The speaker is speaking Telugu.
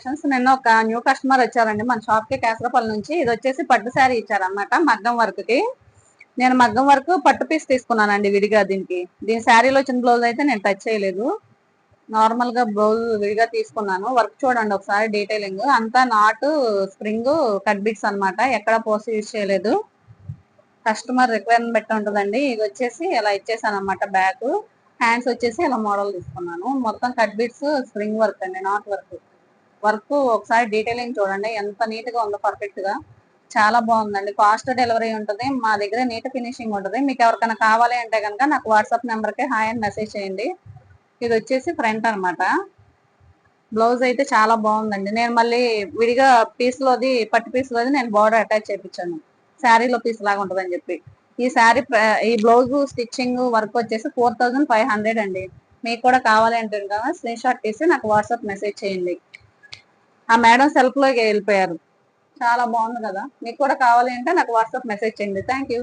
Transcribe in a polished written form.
నిన్న ఒక న్యూ కస్టమర్ వచ్చారండి మన షాప్ కి కేసరపల్లి నుంచి. ఇది వచ్చేసి పట్టు శారీ ఇచ్చారనమాట మగ్గం వర్క్ కి. నేను మగ్గం వర్క్ పట్టు పీస్ తీసుకున్నానండి విడిగా. దీని శారీలో వచ్చిన బ్లౌజ్ అయితే నేను టచ్ చేయలేదు. నార్మల్ గా బ్లౌజ్ విడిగా తీసుకున్నాను. వర్క్ చూడండి ఒకసారి డీటెయిలింగ్ అంతా నాటు స్ప్రింగ్ కట్ బిట్స్ అనమాట. ఎక్కడ పోస్ట్ యూజ్ చేయలేదు. కస్టమర్ రిక్వైర్మెంట్ బట్టి ఉంటుందండి. ఇది వచ్చేసి ఇలా ఇచ్చేసాను అనమాట బ్యాక్. హ్యాండ్స్ వచ్చేసి ఇలా మోడల్ తీసుకున్నాను. మొత్తం కట్ బిట్స్ స్ప్రింగ్ వర్క్ అండి, నాట్ వర్క్ ఒకసారి డీటెయిలింగ్ చూడండి ఎంత నీట్ గా ఉందో. పర్ఫెక్ట్ గా చాలా బాగుందండి. ఫాస్ట్ డెలివరీ ఉంటుంది. మా దగ్గర నీట్ ఫినిషింగ్ ఉంటుంది. మీకు ఎవరికైనా కావాలి అంటే కనుక నాకు వాట్సాప్ నెంబర్ కి హాయ్ అని మెసేజ్ చేయండి. ఇది వచ్చేసి ఫ్రంట్ అనమాట. బ్లౌజ్ అయితే చాలా బాగుందండి. నేను మళ్ళీ విడిగా పీస్ లోది పట్టు పీస్ లోది నేను బార్డర్ అటాచ్ చేయించాను. శారీలో పీస్ లాగా ఉంటుందని చెప్పి. ఈ శారీ ఈ బ్లౌజ్ స్టిచ్చింగ్ వర్క్ వచ్చేసి 4500 అండి. మీకు కూడా కావాలి అంటే స్క్రీన్ షాట్ తీసి నాకు వాట్సాప్ మెసేజ్ చేయండి. ఆ మేడం సెల్ఫ్ లోకి వెళ్ళిపోయారు. చాలా బాగుంది కదా. మీకు కూడా కావాలి అంటే నాకు వాట్సాప్ మెసేజ్ చేయండి. Thank you.